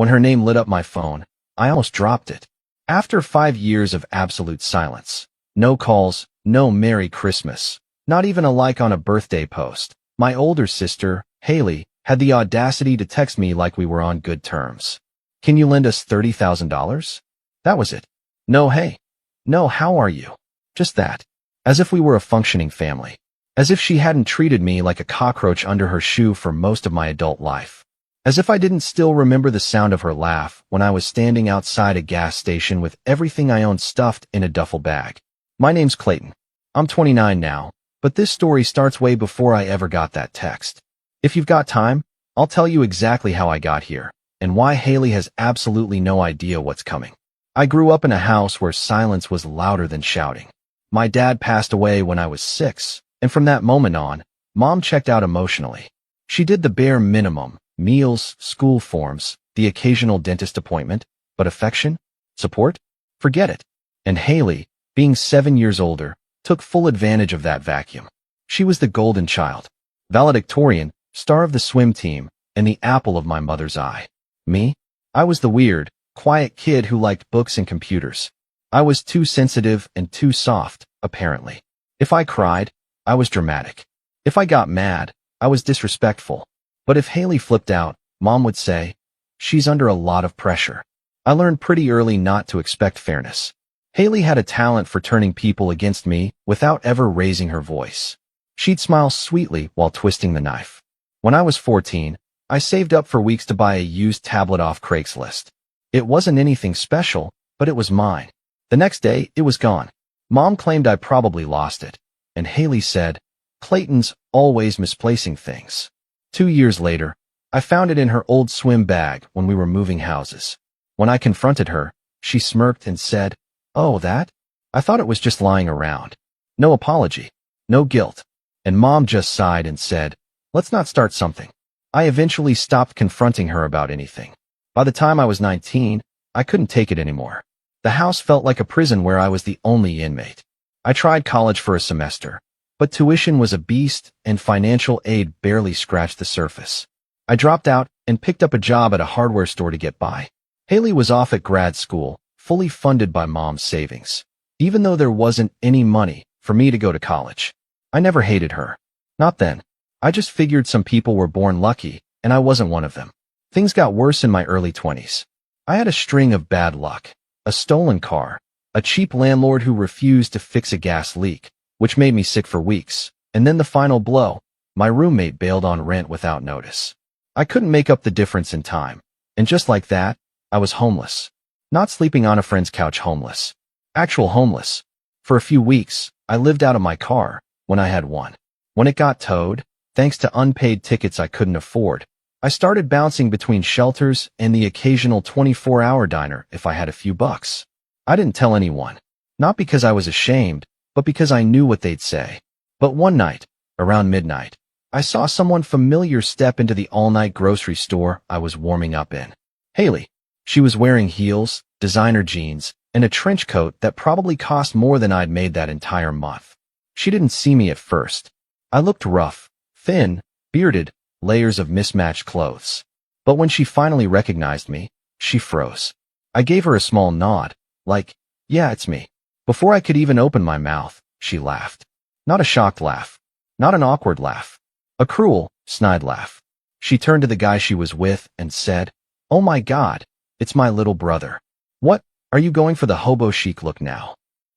When her name lit up my phone, I almost dropped it. After 5 years of absolute silence, no calls, no Merry Christmas, not even a like on a birthday post, my older sister, Hailey, had the audacity to text me like we were on good terms. "Can you lend us $30,000? That was it. No hey. No how are you? Just that. As if we were a functioning family. As if she hadn't treated me like a cockroach under her shoe for most of my adult life. As if I didn't still remember the sound of her laugh when I was standing outside a gas station with everything I owned stuffed in a duffel bag. My name's Clayton. I'm 29 now, but this story starts way before I ever got that text. If you've got time, I'll tell you exactly how I got here, and why Hailey has absolutely no idea what's coming. I grew up in a house where silence was louder than shouting. My dad passed away when I was 6, and from that moment on, Mom checked out emotionally. She did the bare minimum: meals, school forms, the occasional dentist appointment, but affection? Support? Forget it. And Hailey, being 7 years older, took full advantage of that vacuum. She was the golden child, valedictorian, star of the swim team, and the apple of my mother's eye. Me? I was the weird, quiet kid who liked books and computers. I was too sensitive and too soft, apparently. If I cried, I was dramatic. If I got mad, I was disrespectful. But if Hailey flipped out, Mom would say, "She's under a lot of pressure." I learned pretty early not to expect fairness. Hailey had a talent for turning people against me without ever raising her voice. She'd smile sweetly while twisting the knife. When I was 14, I saved up for weeks to buy a used tablet off Craigslist. It wasn't anything special, but it was mine. The next day, it was gone. Mom claimed I probably lost it, and Hailey said, "Clayton's always misplacing things." 2 years later, I found it in her old swim bag when we were moving houses. When I confronted her, she smirked and said, "Oh, that? I thought it was just lying around." No apology, no guilt. And Mom just sighed and said, "Let's not start something." I eventually stopped confronting her about anything. By the time I was 19, I couldn't take it anymore. The house felt like a prison where I was the only inmate. I tried college for a semester, but tuition was a beast and financial aid barely scratched the surface. I dropped out and picked up a job at a hardware store to get by. Hailey was off at grad school, fully funded by Mom's savings, even though there wasn't any money for me to go to college. I never hated her. Not then. I just figured some people were born lucky, and I wasn't one of them. Things got worse in my early 20s. I had a string of bad luck. A stolen car, a cheap landlord who refused to fix a gas leak, which made me sick for weeks, and then the final blow: my roommate bailed on rent without notice. I couldn't make up the difference in time, and just like that, I was homeless. Not sleeping on a friend's couch homeless. Actual homeless. For a few weeks, I lived out of my car, when I had one. When it got towed, thanks to unpaid tickets I couldn't afford, I started bouncing between shelters and the occasional 24-hour diner if I had a few bucks. I didn't tell anyone. Not because I was ashamed, but because I knew what they'd say. But one night, around midnight, I saw someone familiar step into the all-night grocery store I was warming up in. Hailey. She was wearing heels, designer jeans, and a trench coat that probably cost more than I'd made that entire month. She didn't see me at first. I looked rough, thin, bearded, layers of mismatched clothes. But when she finally recognized me, she froze. I gave her a small nod, like, "Yeah, it's me." Before I could even open my mouth, she laughed. Not a shocked laugh. Not an awkward laugh. A cruel, snide laugh. She turned to the guy she was with and said, "Oh my God, it's my little brother. What, are you going for the hobo chic look now?"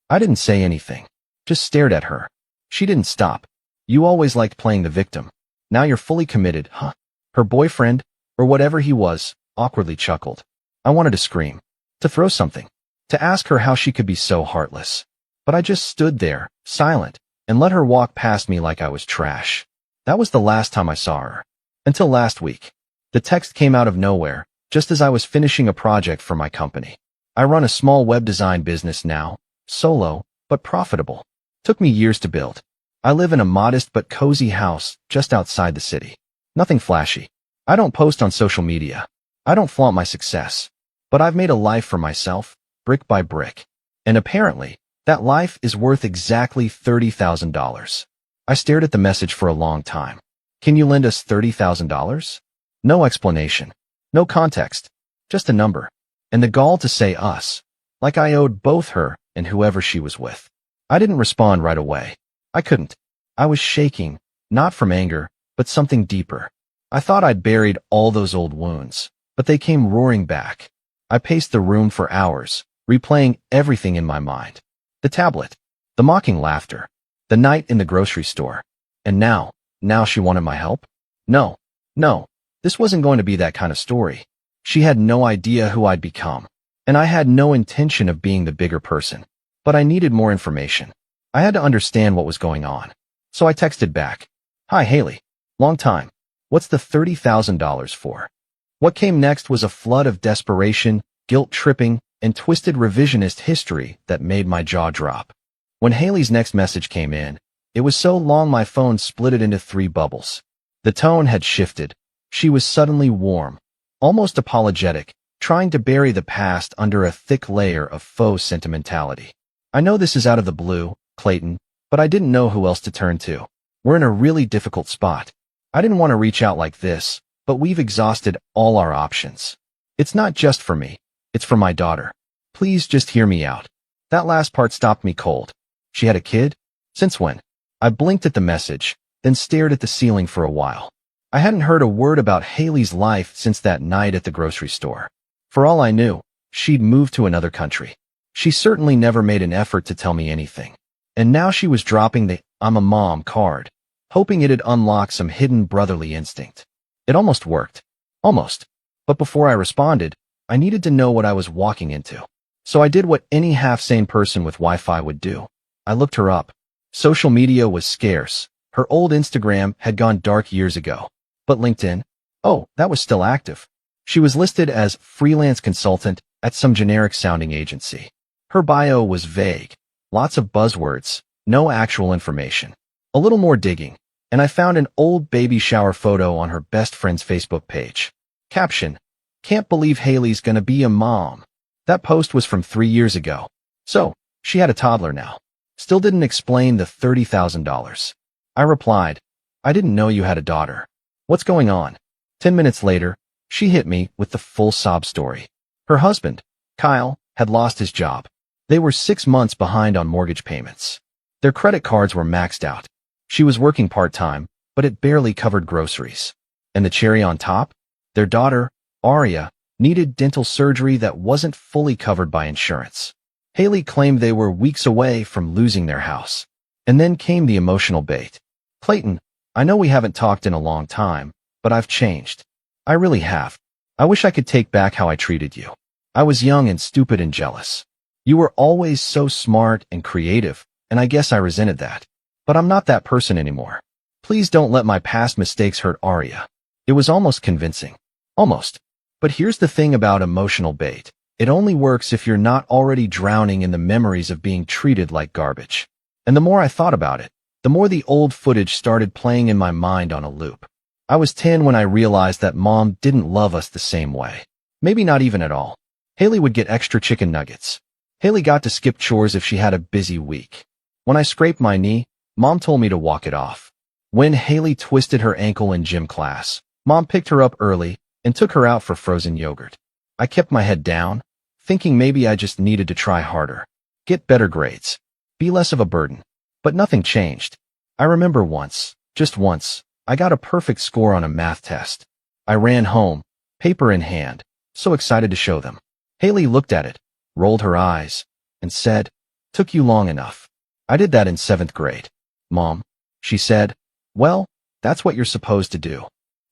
I didn't say anything. Just stared at her. She didn't stop. "You always liked playing the victim. Now you're fully committed, huh?" Her boyfriend, or whatever he was, awkwardly chuckled. I wanted to scream. To throw something. To ask her how she could be so heartless. But I just stood there, silent, and let her walk past me like I was trash. That was the last time I saw her. Until last week. The text came out of nowhere, just as I was finishing a project for my company. I run a small web design business now, solo, but profitable. Took me years to build. I live in a modest but cozy house just outside the city. Nothing flashy. I don't post on social media. I don't flaunt my success. But I've made a life for myself, brick by brick. And apparently, that life is worth exactly $30,000. I stared at the message for a long time. "Can you lend us $30,000? No explanation. No context. Just a number. And the gall to say us, like I owed both her and whoever she was with. I didn't respond right away. I couldn't. I was shaking, not from anger, but something deeper. I thought I'd buried all those old wounds, but they came roaring back. I paced the room for hours, replaying everything in my mind. The tablet, the mocking laughter, the night in the grocery store. And now she wanted my help? No, this wasn't going to be that kind of story. She had no idea who I'd become, and I had no intention of being the bigger person. But I needed more information. I had to understand what was going on. So I texted back. Hi, Hailey. Long time. What's the $30,000 for? What came next was a flood of desperation, guilt-tripping, and twisted revisionist history that made my jaw drop. When Hailey's next message came in, it was so long my phone split it into 3 bubbles. The tone had shifted. She was suddenly warm, almost apologetic, trying to bury the past under a thick layer of faux sentimentality. I know this is out of the blue, Clayton, but I didn't know who else to turn to. We're in a really difficult spot. I didn't want to reach out like this, but we've exhausted all our options. It's not just for me. It's for my daughter. Please just hear me out. That last part stopped me cold. She had a kid? Since when? I blinked at the message, then stared at the ceiling for a while. I hadn't heard a word about Hailey's life since that night at the grocery store. For all I knew, she'd moved to another country. She certainly never made an effort to tell me anything. And now she was dropping the "I'm a mom" card, hoping it'd unlock some hidden brotherly instinct. It almost worked. Almost. But before I responded, I needed to know what I was walking into. So I did what any half-sane person with Wi-Fi would do. I looked her up. Social media was scarce. Her old Instagram had gone dark years ago. But LinkedIn? Oh, that was still active. She was listed as freelance consultant at some generic-sounding agency. Her bio was vague. Lots of buzzwords. No actual information. A little more digging, and I found an old baby shower photo on her best friend's Facebook page. Caption: Can't believe Hailey's gonna be a mom. That post was from 3 years ago. So, she had a toddler now. Still didn't explain the $30,000. I replied, I didn't know you had a daughter. What's going on? 10 minutes later, she hit me with the full sob story. Her husband, Kyle, had lost his job. They were 6 months behind on mortgage payments. Their credit cards were maxed out. She was working part-time, but it barely covered groceries. And the cherry on top? Their daughter, Aria, needed dental surgery that wasn't fully covered by insurance. Hailey claimed they were weeks away from losing their house. And then came the emotional bait. Clayton, I know we haven't talked in a long time, but I've changed. I really have. I wish I could take back how I treated you. I was young and stupid and jealous. You were always so smart and creative, and I guess I resented that. But I'm not that person anymore. Please don't let my past mistakes hurt Aria. It was almost convincing. Almost. But here's the thing about emotional bait. It only works if you're not already drowning in the memories of being treated like garbage. And the more I thought about it, the more the old footage started playing in my mind on a loop. I was 10 when I realized that Mom didn't love us the same way. Maybe not even at all. Hailey would get extra chicken nuggets. Hailey got to skip chores if she had a busy week. When I scraped my knee, Mom told me to walk it off. When Hailey twisted her ankle in gym class, Mom picked her up early and took her out for frozen yogurt. I kept my head down, thinking maybe I just needed to try harder, get better grades, be less of a burden. But nothing changed. I remember once, just once, I got a perfect score on a math test. I ran home, paper in hand, so excited to show them. Hailey looked at it, rolled her eyes, and said, "Took you long enough." I did that in 7th grade. "Mom," she said, "well, that's what you're supposed to do."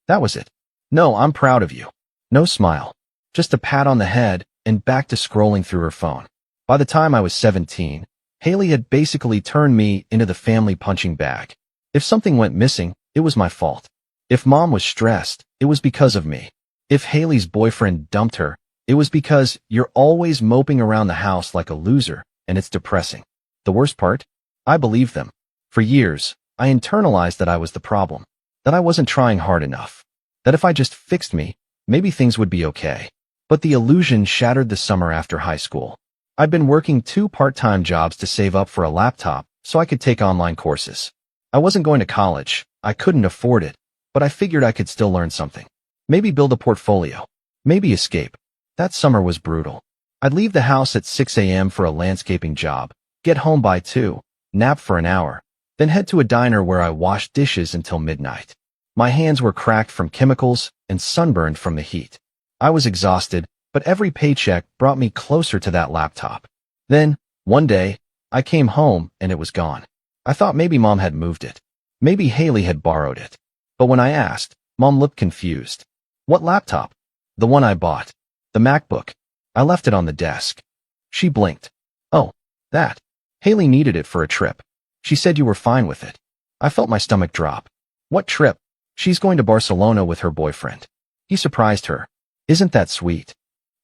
That was it. No, I'm proud of you. No smile. Just a pat on the head and back to scrolling through her phone. By the time I was 17, Hailey had basically turned me into the family punching bag. If something went missing, it was my fault. If Mom was stressed, it was because of me. If Hailey's boyfriend dumped her, it was because you're always moping around the house like a loser, and it's depressing. The worst part? I believed them. For years, I internalized that I was the problem, that I wasn't trying hard enough, that if I just fixed me, maybe things would be okay. But the illusion shattered the summer after high school. I'd been working 2 part-time jobs to save up for a laptop so I could take online courses. I wasn't going to college. I couldn't afford it, but I figured I could still learn something. Maybe build a portfolio. Maybe escape. That summer was brutal. I'd leave the house at 6 a.m. for a landscaping job, get home by 2, nap for an hour, then head to a diner where I washed dishes until midnight. My hands were cracked from chemicals and sunburned from the heat. I was exhausted, but every paycheck brought me closer to that laptop. Then, one day, I came home and it was gone. I thought maybe Mom had moved it. Maybe Hailey had borrowed it. But when I asked, Mom looked confused. What laptop? The one I bought. The MacBook. I left it on the desk. She blinked. Oh, that. Hailey needed it for a trip. She said you were fine with it. I felt my stomach drop. What trip? She's going to Barcelona with her boyfriend. He surprised her. Isn't that sweet?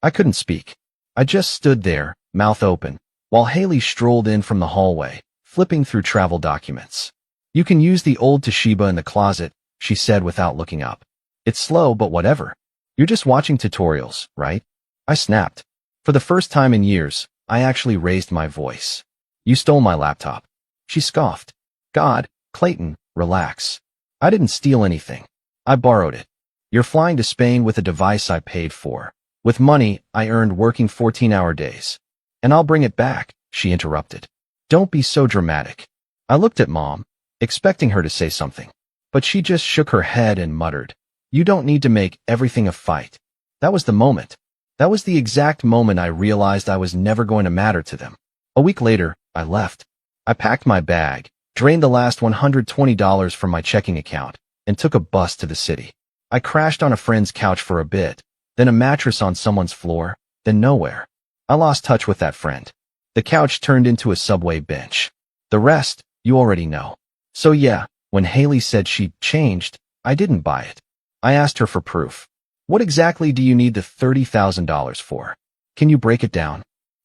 I couldn't speak. I just stood there, mouth open, while Hailey strolled in from the hallway, flipping through travel documents. You can use the old Toshiba in the closet, she said without looking up. It's slow, but whatever. You're just watching tutorials, right? I snapped. For the first time in years, I actually raised my voice. You stole my laptop. She scoffed. God, Clayton, relax. I didn't steal anything. I borrowed it. You're flying to Spain with a device I paid for, with money I earned working 14-hour days. And I'll bring it back, she interrupted. Don't be so dramatic. I looked at Mom, expecting her to say something. But she just shook her head and muttered, You don't need to make everything a fight. That was the moment. That was the exact moment I realized I was never going to matter to them. A week later, I left. I packed my bag, drained the last $120 from my checking account, and took a bus to the city. I crashed on a friend's couch for a bit, then a mattress on someone's floor, then nowhere. I lost touch with that friend. The couch turned into a subway bench. The rest, you already know. So yeah, when Hailey said she'd changed, I didn't buy it. I asked her for proof. What exactly do you need the $30,000 for? Can you break it down?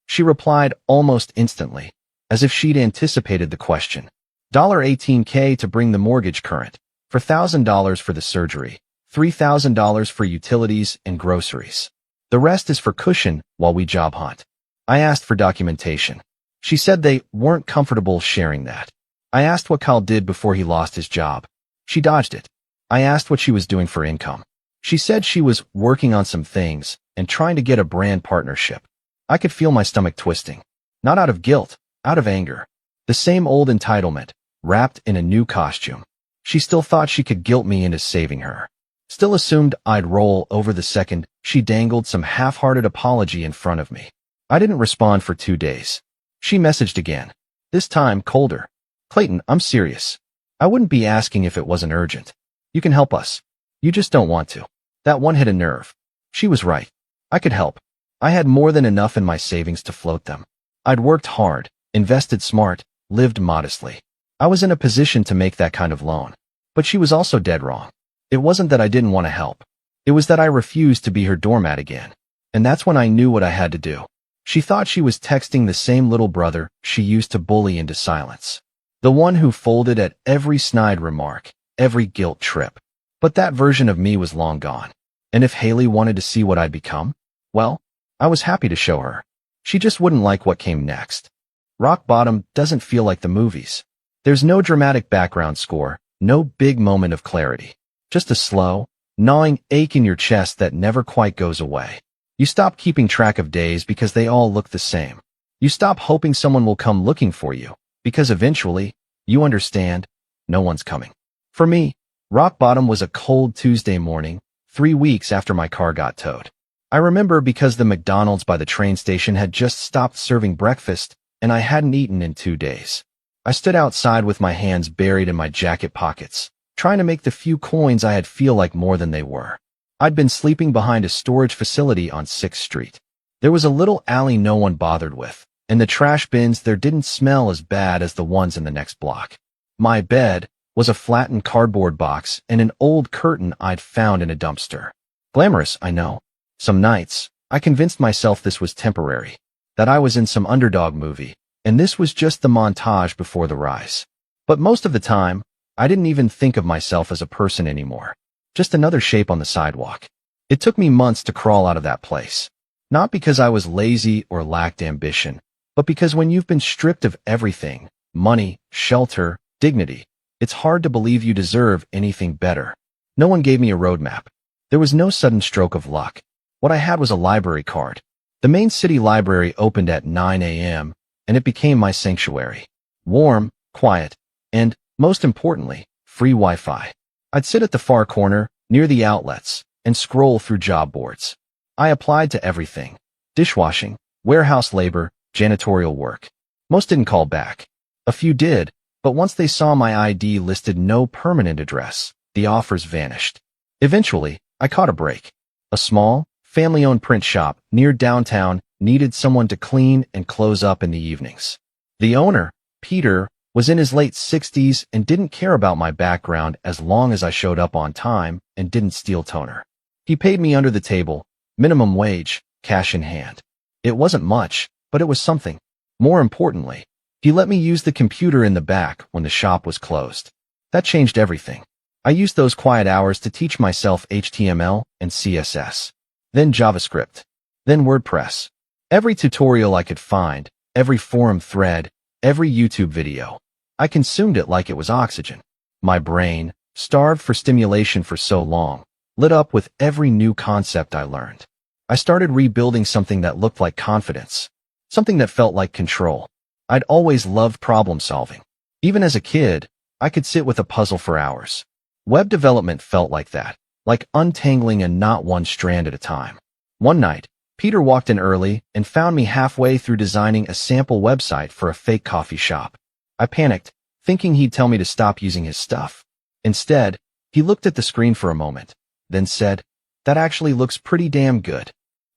She replied almost instantly, as if she'd anticipated the question. $18K to bring the mortgage current, $4,000 for the surgery, $3,000 for utilities and groceries. The rest is for cushion while we job hunt. I asked for documentation. She said they weren't comfortable sharing that. I asked what Kyle did before he lost his job. She dodged it. I asked what she was doing for income. She said she was working on some things and trying to get a brand partnership. I could feel my stomach twisting. Not out of guilt, out of anger. The same old entitlement, wrapped in a new costume. She still thought she could guilt me into saving her. Still assumed I'd roll over the second she dangled some half-hearted apology in front of me. I didn't respond for 2 days. She messaged again. This time, colder. Clayton, I'm serious. I wouldn't be asking if it wasn't urgent. You can help us. You just don't want to. That one hit a nerve. She was right. I could help. I had more than enough in my savings to float them. I'd worked hard, invested smart, lived modestly. I was in a position to make that kind of loan. But she was also dead wrong. It wasn't that I didn't want to help. It was that I refused to be her doormat again. And that's when I knew what I had to do. She thought she was texting the same little brother she used to bully into silence. The one who folded at every snide remark, every guilt trip. But that version of me was long gone. And if Hailey wanted to see what I'd become, well, I was happy to show her. She just wouldn't like what came next. Rock Bottom doesn't feel like the movies. There's no dramatic background score, no big moment of clarity. Just a slow, gnawing ache in your chest that never quite goes away. You stop keeping track of days because they all look the same. You stop hoping someone will come looking for you, because eventually, you understand, no one's coming. For me, Rock Bottom was a cold Tuesday morning, 3 weeks after my car got towed. I remember because the McDonald's by the train station had just stopped serving breakfast, and I hadn't eaten in 2 days. I stood outside with my hands buried in my jacket pockets, trying to make the few coins I had feel like more than they were. I'd been sleeping behind a storage facility on 6th Street. There was a little alley no one bothered with, and the trash bins there didn't smell as bad as the ones in the next block. My bed was a flattened cardboard box and an old curtain I'd found in a dumpster. Glamorous, I know. Some nights, I convinced myself this was temporary, that I was in some underdog movie, and this was just the montage before the rise. But most of the time, I didn't even think of myself as a person anymore. Just another shape on the sidewalk. It took me months to crawl out of that place. Not because I was lazy or lacked ambition, but because when you've been stripped of everything, money, shelter, dignity, it's hard to believe you deserve anything better. No one gave me a roadmap. There was no sudden stroke of luck. What I had was a library card. The main city library opened at 9 a.m., and it became my sanctuary. Warm, quiet, and, most importantly, free Wi-Fi. I'd sit at the far corner, near the outlets, and scroll through job boards. I applied to everything: dishwashing, warehouse labor, janitorial work. Most didn't call back. A few did, but once they saw my ID listed no permanent address, the offers vanished. Eventually, I caught a break. A small, family-owned print shop near downtown needed someone to clean and close up in the evenings. The owner, Peter, was in his late 60s and didn't care about my background as long as I showed up on time and didn't steal toner. He paid me under the table, minimum wage, cash in hand. It wasn't much, but it was something. More importantly, he let me use the computer in the back when the shop was closed. That changed everything. I used those quiet hours to teach myself HTML and CSS, then JavaScript, then WordPress. Every tutorial I could find, every forum thread, every YouTube video. I consumed it like it was oxygen. My brain, starved for stimulation for so long, lit up with every new concept I learned. I started rebuilding something that looked like confidence, something that felt like control. I'd always loved problem solving. Even as a kid, I could sit with a puzzle for hours. Web development felt like that, like untangling a knot one strand at a time. One night, Peter walked in early and found me halfway through designing a sample website for a fake coffee shop. I panicked, thinking he'd tell me to stop using his stuff. Instead, he looked at the screen for a moment, then said, "That actually looks pretty damn good."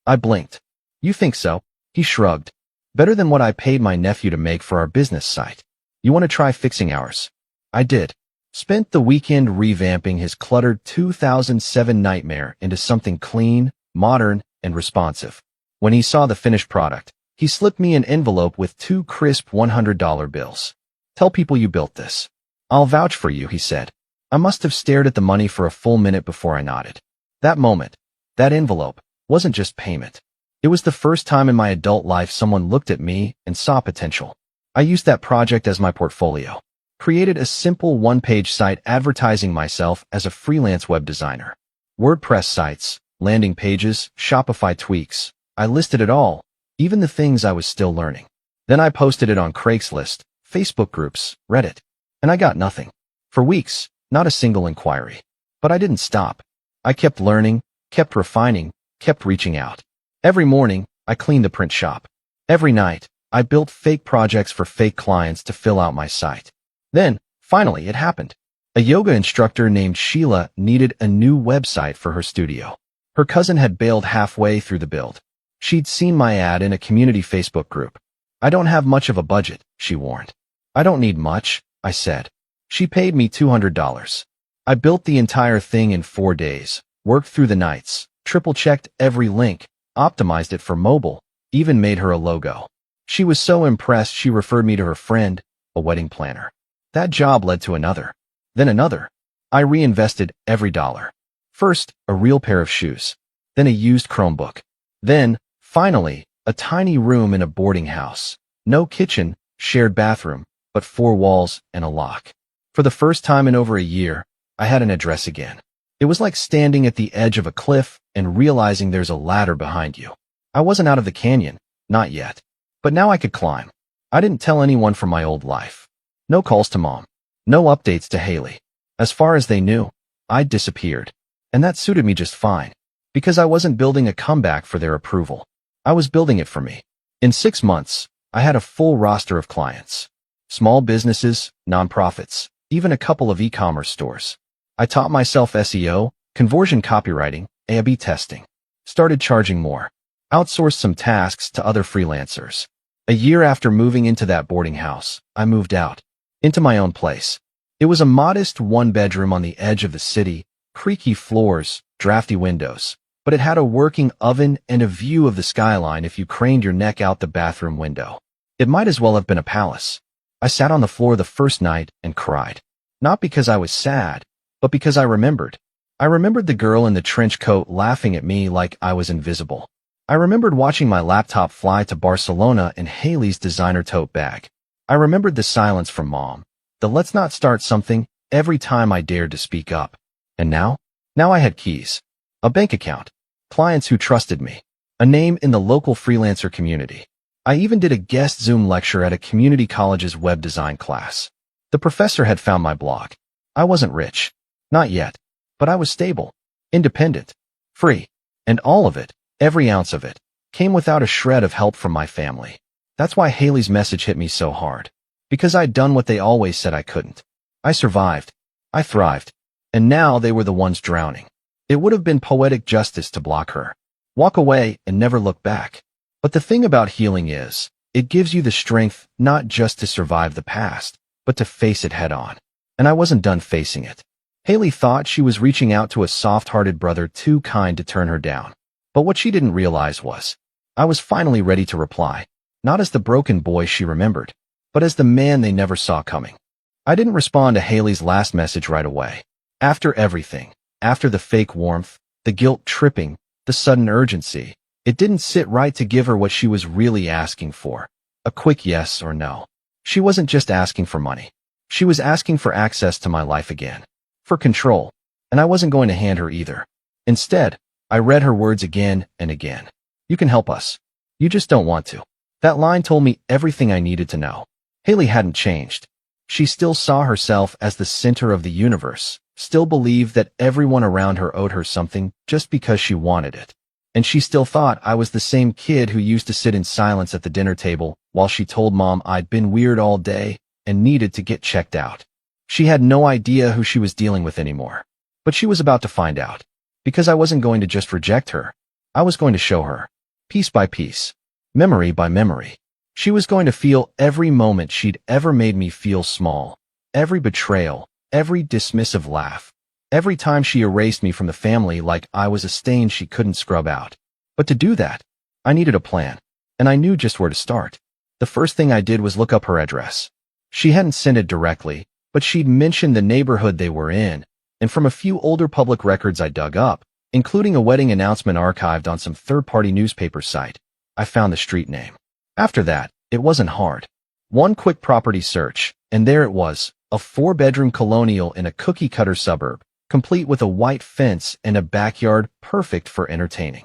I blinked. "You think so?" He shrugged. "Better than what I paid my nephew to make for our business site. You want to try fixing ours?" I did. Spent the weekend revamping his cluttered 2007 nightmare into something clean, modern, and responsive. When he saw the finished product, he slipped me an envelope with 2 crisp $100 bills. "Tell people you built this. I'll vouch for you," he said. I must have stared at the money for a full minute before I nodded. That moment, that envelope, wasn't just payment. It was the first time in my adult life someone looked at me and saw potential. I used that project as my portfolio. Created a simple one-page site advertising myself as a freelance web designer. WordPress sites, landing pages, Shopify tweaks. I listed it all, even the things I was still learning. Then I posted it on Craigslist, Facebook groups, Reddit. And I got nothing. For weeks, not a single inquiry. But I didn't stop. I kept learning, kept refining, kept reaching out. Every morning, I cleaned the print shop. Every night, I built fake projects for fake clients to fill out my site. Then, finally, it happened. A yoga instructor named Sheila needed a new website for her studio. Her cousin had bailed halfway through the build. She'd seen my ad in a community Facebook group. "I don't have much of a budget," she warned. "I don't need much," I said. She paid me $200. I built the entire thing in 4 days, worked through the nights, triple-checked every link, optimized it for mobile, even made her a logo. She was so impressed she referred me to her friend, a wedding planner. That job led to another, then another. I reinvested every dollar. First, a real pair of shoes, then a used Chromebook. Then, finally, a tiny room in a boarding house. No kitchen, shared bathroom, but 4 walls and a lock. For the first time in over a year, I had an address again. It was like standing at the edge of a cliff and realizing there's a ladder behind you. I wasn't out of the canyon, not yet. But now I could climb. I didn't tell anyone from my old life. No calls to mom. No updates to Hailey. As far as they knew, I'd disappeared. And that suited me just fine. Because I wasn't building a comeback for their approval. I was building it for me. In 6 months, I had a full roster of clients. Small businesses, nonprofits, even a couple of e-commerce stores. I taught myself SEO, conversion copywriting, A/B testing. Started charging more. Outsourced some tasks to other freelancers. A year after moving into that boarding house, I moved out. Into my own place. It was a modest 1-bedroom on the edge of the city, creaky floors, drafty windows. But it had a working oven and a view of the skyline if you craned your neck out the bathroom window. It might as well have been a palace. I sat on the floor the first night and cried. Not because I was sad, but because I remembered. I remembered the girl in the trench coat laughing at me like I was invisible. I remembered watching my laptop fly to Barcelona in Hailey's designer tote bag. I remembered the silence from mom, the "let's not start something" every time I dared to speak up. And now I had keys. A bank account. clients who trusted me, a name in the local freelancer community. I even did a guest Zoom lecture at a community college's web design class. The professor had found my blog. I wasn't rich. Not yet. But I was stable, independent, free. And all of it, every ounce of it, came without a shred of help from my family. That's why Hailey's message hit me so hard. Because I'd done what they always said I couldn't. I survived. I thrived. And now they were the ones drowning. It would have been poetic justice to block her, walk away, and never look back. But the thing about healing is, it gives you the strength not just to survive the past, but to face it head on. And I wasn't done facing it. Hailey thought she was reaching out to a soft-hearted brother too kind to turn her down. But what she didn't realize was, I was finally ready to reply, not as the broken boy she remembered, but as the man they never saw coming. I didn't respond to Hailey's last message right away. After everything, after the fake warmth, the guilt tripping, the sudden urgency, it didn't sit right to give her what she was really asking for, a quick yes or no. She wasn't just asking for money. She was asking for access to my life again, for control, and I wasn't going to hand her either. Instead, I read her words again and again. You can help us. You just don't want to. That line told me everything I needed to know. Hailey hadn't changed. She still saw herself as the center of the universe, still believed that everyone around her owed her something just because she wanted it. And she still thought I was the same kid who used to sit in silence at the dinner table while she told Mom I'd been weird all day and needed to get checked out. She had no idea who she was dealing with anymore. But she was about to find out. Because I wasn't going to just reject her. I was going to show her, piece by piece, memory by memory. She was going to feel every moment she'd ever made me feel small, every betrayal, every dismissive laugh, every time she erased me from the family like I was a stain she couldn't scrub out. But to do that, I needed a plan, and I knew just where to start. The first thing I did was look up her address. She hadn't sent it directly, but she'd mentioned the neighborhood they were in, and from a few older public records I dug up, including a wedding announcement archived on some third-party newspaper site, I found the street name. After that, it wasn't hard. One quick property search, and there it was, a 4-bedroom colonial in a cookie-cutter suburb, complete with a white fence and a backyard perfect for entertaining.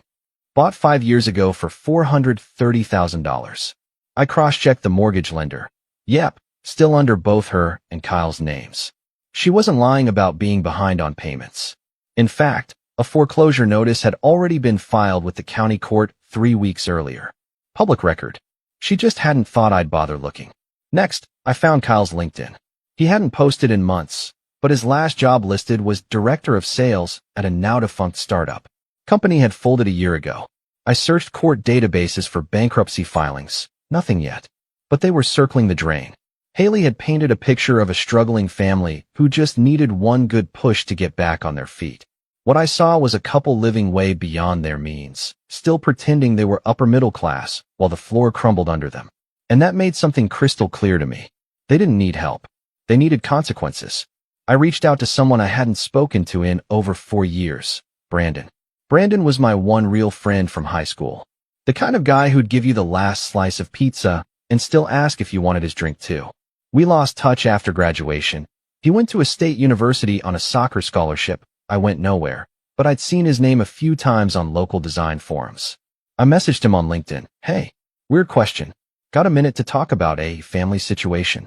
Bought 5 years ago for $430,000. I cross-checked the mortgage lender. Yep, still under both her and Kyle's names. She wasn't lying about being behind on payments. In fact, a foreclosure notice had already been filed with the county court 3 weeks earlier. Public record. She just hadn't thought I'd bother looking. Next, I found Kyle's LinkedIn. He hadn't posted in months, but his last job listed was Director of Sales at a now-defunct startup. Company had folded a year ago. I searched court databases for bankruptcy filings. Nothing yet. But they were circling the drain. Hailey had painted a picture of a struggling family who just needed one good push to get back on their feet. What I saw was a couple living way beyond their means, still pretending they were upper middle class while the floor crumbled under them. And that made something crystal clear to me. They didn't need help. They needed consequences. I reached out to someone I hadn't spoken to in over 4 years, Brandon. Brandon was my one real friend from high school. The kind of guy who'd give you the last slice of pizza and still ask if you wanted his drink too. We lost touch after graduation. He went to a state university on a soccer scholarship. I went nowhere, but I'd seen his name a few times on local design forums. I messaged him on LinkedIn. Hey, weird question. Got a minute to talk about a family situation?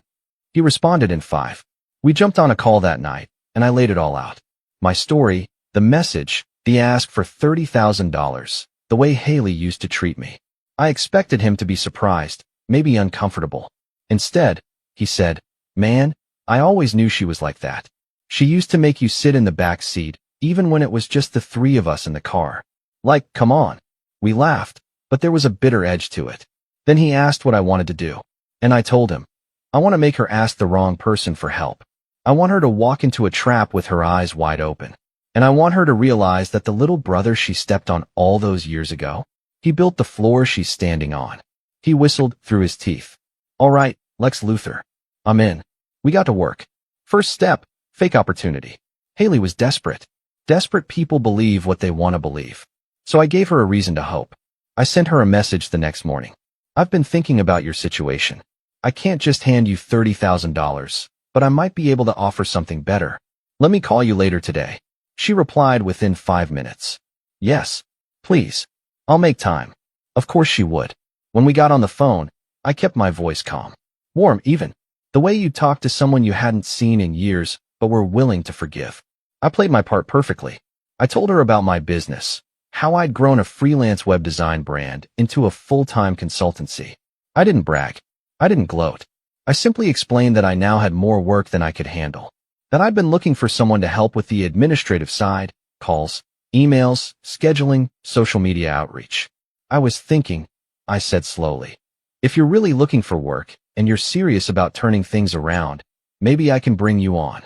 He responded in 5. We jumped on a call that night, and I laid it all out. My story, the message, the ask for $30,000, the way Hailey used to treat me. I expected him to be surprised, maybe uncomfortable. Instead, he said, "Man, I always knew she was like that. She used to make you sit in the back seat, even when it was just the 3 of us in the car. Like, come on." We laughed, but there was a bitter edge to it. Then he asked what I wanted to do. And I told him, I want to make her ask the wrong person for help. I want her to walk into a trap with her eyes wide open. And I want her to realize that the little brother she stepped on all those years ago, he built the floor she's standing on. He whistled through his teeth. All right, Lex Luthor. I'm in. We got to work. First step, fake opportunity. Hailey was desperate. Desperate people believe what they want to believe. So I gave her a reason to hope. I sent her a message the next morning. I've been thinking about your situation. I can't just hand you $30,000, but I might be able to offer something better. Let me call you later today. She replied within 5 minutes. Yes, Please. I'll make time. Of course she would. When we got on the phone, I kept my voice calm. Warm, even. The way you talk to someone you hadn't seen in years, but were willing to forgive. I played my part perfectly. I told her about my business, how I'd grown a freelance web design brand into a full-time consultancy. I didn't brag. I didn't gloat. I simply explained that I now had more work than I could handle, that I'd been looking for someone to help with the administrative side, calls, emails, scheduling, social media outreach. I was thinking, I said slowly, if you're really looking for work and you're serious about turning things around, maybe I can bring you on.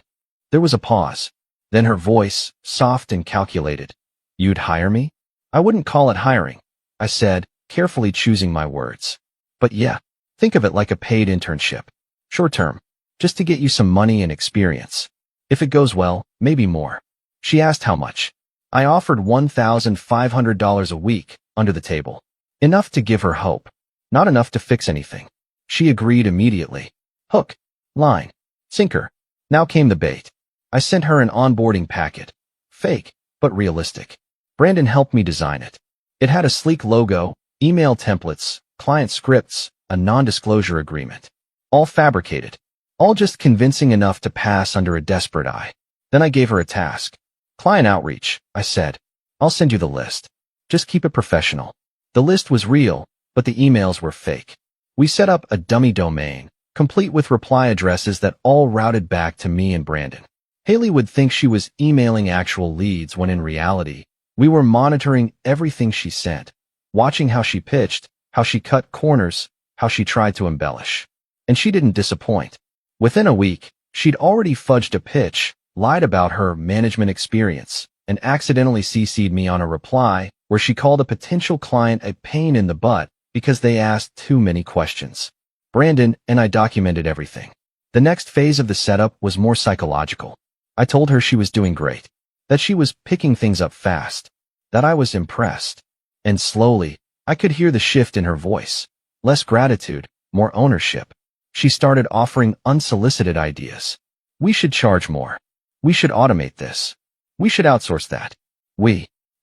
There was a pause. Then her voice, soft and calculated. You'd hire me? I wouldn't call it hiring, I said, carefully choosing my words. But yeah, think of it like a paid internship. Short term, just to get you some money and experience. If it goes well, maybe more. She asked how much. I offered $1,500 a week, under the table. Enough to give her hope. Not enough to fix anything. She agreed immediately. Hook, line, sinker. Now came the bait. I sent her an onboarding packet. Fake, but realistic. Brandon helped me design it. It had a sleek logo, email templates, client scripts, a non-disclosure agreement. All fabricated. All just convincing enough to pass under a desperate eye. Then I gave her a task. Client outreach, I said. I'll send you the list. Just keep it professional. The list was real, but the emails were fake. We set up a dummy domain, complete with reply addresses that all routed back to me and Brandon. Hailey would think she was emailing actual leads when in reality, we were monitoring everything she sent, watching how she pitched, how she cut corners, how she tried to embellish. And she didn't disappoint. Within a week, she'd already fudged a pitch, lied about her management experience, and accidentally CC'd me on a reply where she called a potential client a pain in the butt because they asked too many questions. Brandon and I documented everything. The next phase of the setup was more psychological. I told her she was doing great, that she was picking things up fast, that I was impressed. And slowly, I could hear the shift in her voice. Less gratitude, more ownership. She started offering unsolicited ideas. We should charge more. We should automate this. We should outsource that.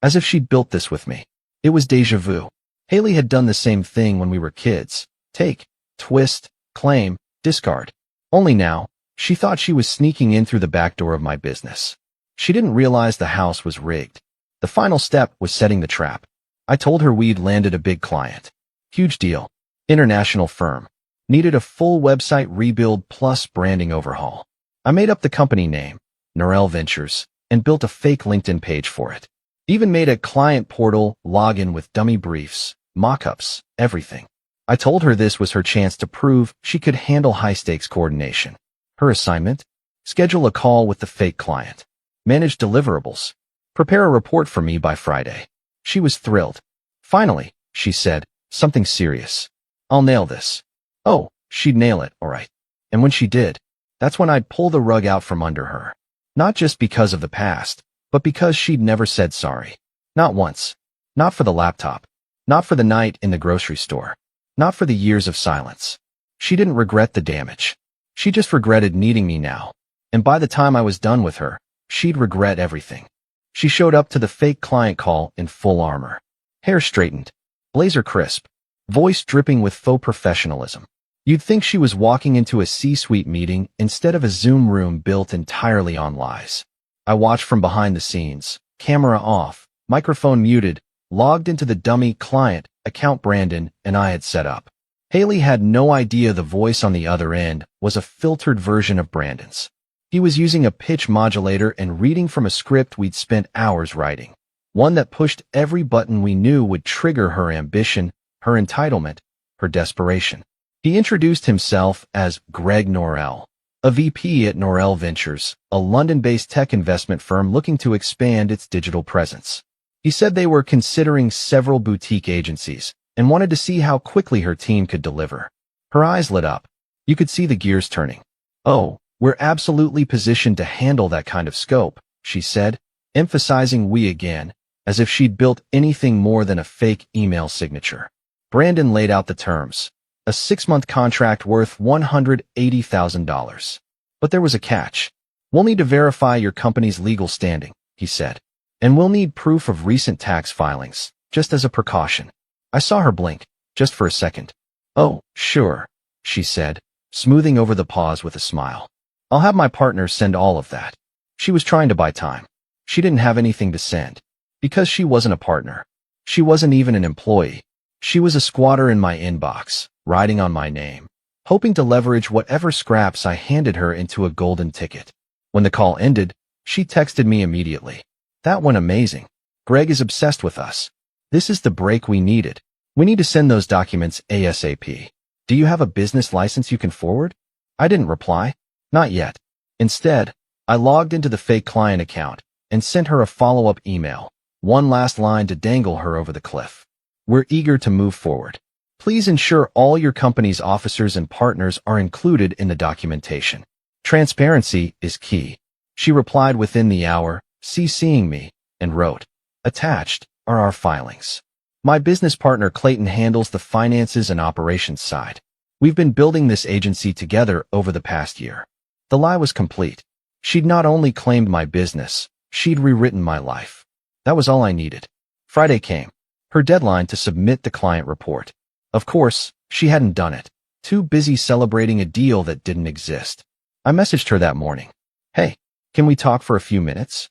As if she'd built this with me. It was déjà vu. Hailey had done the same thing when we were kids. Take, twist, claim, discard. Only now, she thought she was sneaking in through the back door of my business. She didn't realize the house was rigged. The final step was setting the trap. I told her we'd landed a big client. Huge deal. International firm. Needed a full website rebuild plus branding overhaul. I made up the company name, Norel Ventures, and built a fake LinkedIn page for it. Even made a client portal login with dummy briefs, mock-ups, everything. I told her this was her chance to prove she could handle high-stakes coordination. Her assignment? Schedule a call with the fake client. Manage deliverables. Prepare a report for me by Friday. She was thrilled. Finally, she said, something serious. I'll nail this. Oh, she'd nail it, all right. And when she did, that's when I'd pull the rug out from under her. Not just because of the past, but because she'd never said sorry. Not once. Not for the laptop. Not for the night in the grocery store. Not for the years of silence. She didn't regret the damage. She just regretted needing me now. And by the time I was done with her, she'd regret everything. She showed up to the fake client call in full armor. Hair straightened. Blazer crisp. Voice dripping with faux professionalism. You'd think she was walking into a C-suite meeting instead of a Zoom room built entirely on lies. I watched from behind the scenes, camera off, microphone muted, logged into the dummy client account Brandon and I had set up. Hailey had no idea the voice on the other end was a filtered version of Brandon's. He was using a pitch modulator and reading from a script we'd spent hours writing. One that pushed every button we knew would trigger her ambition, her entitlement, her desperation. He introduced himself as Greg Norel, a VP at Norel Ventures, a London-based tech investment firm looking to expand its digital presence. He said they were considering several boutique agencies and wanted to see how quickly her team could deliver. Her eyes lit up. You could see the gears turning. Oh, we're absolutely positioned to handle that kind of scope, she said, emphasizing we again, as if she'd built anything more than a fake email signature. Brandon laid out the terms. A 6-month contract worth $180,000. But there was a catch. We'll need to verify your company's legal standing, he said. And we'll need proof of recent tax filings, just as a precaution. I saw her blink, just for a second. Oh, sure, she said, smoothing over the pause with a smile. I'll have my partner send all of that. She was trying to buy time. She didn't have anything to send. Because she wasn't a partner. She wasn't even an employee. She was a squatter in my inbox, riding on my name, hoping to leverage whatever scraps I handed her into a golden ticket. When the call ended, she texted me immediately. That went amazing. Greg is obsessed with us. This is the break we needed. We need to send those documents ASAP. Do you have a business license you can forward? I didn't reply. Not yet. Instead, I logged into the fake client account and sent her a follow-up email. One last line to dangle her over the cliff. We're eager to move forward. Please ensure all your company's officers and partners are included in the documentation. Transparency is key. She replied within the hour, CCing me, and wrote, attached are our filings. My business partner Clayton handles the finances and operations side. We've been building this agency together over the past year. The lie was complete. She'd not only claimed my business, she'd rewritten my life. That was all I needed. Friday came. Her deadline to submit the client report. Of course, she hadn't done it. Too busy celebrating a deal that didn't exist. I messaged her that morning. Hey, can we talk for a few minutes?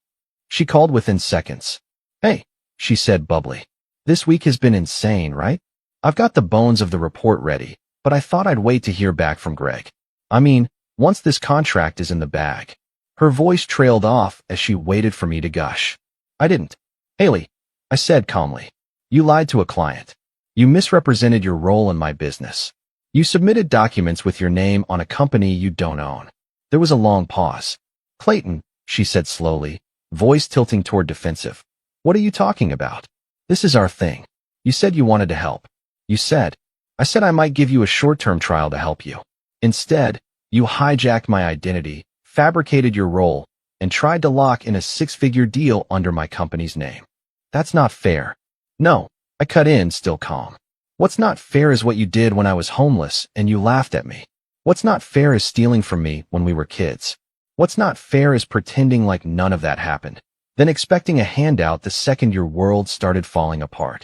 She called within seconds. Hey, she said bubbly. This week has been insane, right? I've got the bones of the report ready, but I thought I'd wait to hear back from Greg. I mean, once this contract is in the bag. Her voice trailed off as she waited for me to gush. I didn't. Hailey, I said calmly. You lied to a client. You misrepresented your role in my business. You submitted documents with your name on a company you don't own. There was a long pause. Clayton, she said slowly, voice tilting toward defensive. What are you talking about? This is our thing. You said you wanted to help. You said. I said I might give you a short-term trial to help you. Instead, you hijacked my identity, fabricated your role, and tried to lock in a six-figure deal under my company's name. That's not fair. No, I cut in, still calm. What's not fair is what you did when I was homeless and you laughed at me. What's not fair is stealing from me when we were kids. What's not fair is pretending like none of that happened, then expecting a handout the second your world started falling apart.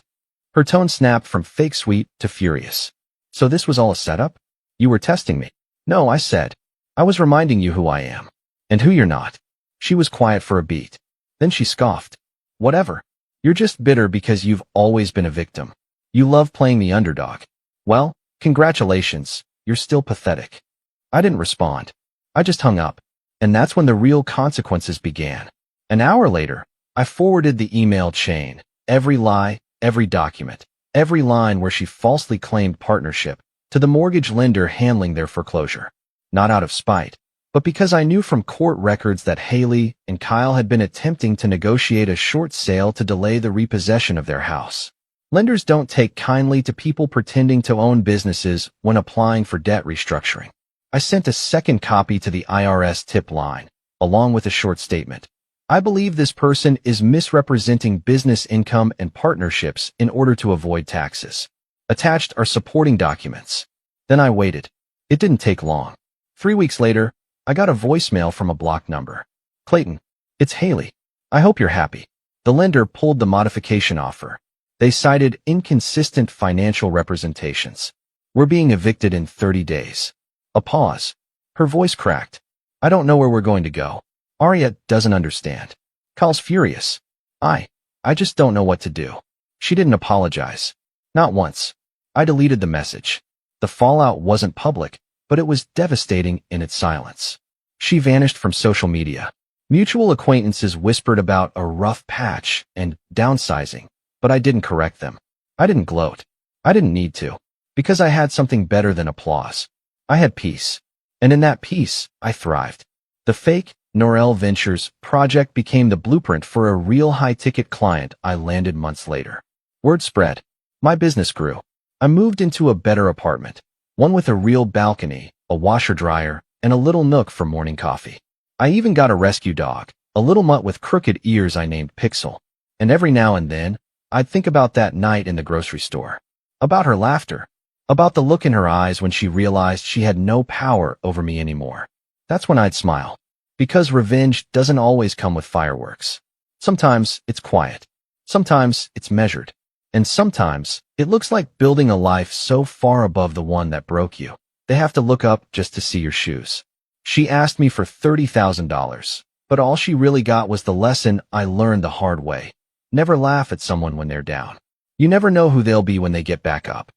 Her tone snapped from fake sweet to furious. So this was all a setup? You were testing me. No, I said. I was reminding you who I am. And who you're not. She was quiet for a beat. Then she scoffed. Whatever. You're just bitter because you've always been a victim. You love playing the underdog. Well, congratulations, you're still pathetic. I didn't respond. I just hung up. And that's when the real consequences began. An hour later, I forwarded the email chain, every lie, every document, every line where she falsely claimed partnership, to the mortgage lender handling their foreclosure. Not out of spite, but because I knew from court records that Hailey and Kyle had been attempting to negotiate a short sale to delay the repossession of their house. Lenders don't take kindly to people pretending to own businesses when applying for debt restructuring. I sent a second copy to the IRS tip line, along with a short statement. I believe this person is misrepresenting business income and partnerships in order to avoid taxes. Attached are supporting documents. Then I waited. It didn't take long. 3 weeks later, I got a voicemail from a blocked number. Clayton, it's Hailey. I hope you're happy. The lender pulled the modification offer. They cited inconsistent financial representations. We're being evicted in 30 days. A pause. Her voice cracked. I don't know where we're going to go. Arya doesn't understand. Kyle's furious. I just don't know what to do. She didn't apologize. Not once. I deleted the message. The fallout wasn't public, but it was devastating in its silence. She vanished from social media. Mutual acquaintances whispered about a rough patch and downsizing, but I didn't correct them. I didn't gloat. I didn't need to, because I had something better than applause. I had peace. And in that peace, I thrived. The fake Norel Ventures project became the blueprint for a real high-ticket client I landed months later. Word spread. My business grew. I moved into a better apartment. One with a real balcony, a washer-dryer, and a little nook for morning coffee. I even got a rescue dog, a little mutt with crooked ears I named Pixel. And every now and then, I'd think about that night in the grocery store. About her laughter. About the look in her eyes when she realized she had no power over me anymore. That's when I'd smile. Because revenge doesn't always come with fireworks. Sometimes it's quiet. Sometimes it's measured. And sometimes, it looks like building a life so far above the one that broke you. They have to look up just to see your shoes. She asked me for $30,000, but all she really got was the lesson I learned the hard way. Never laugh at someone when they're down. You never know who they'll be when they get back up.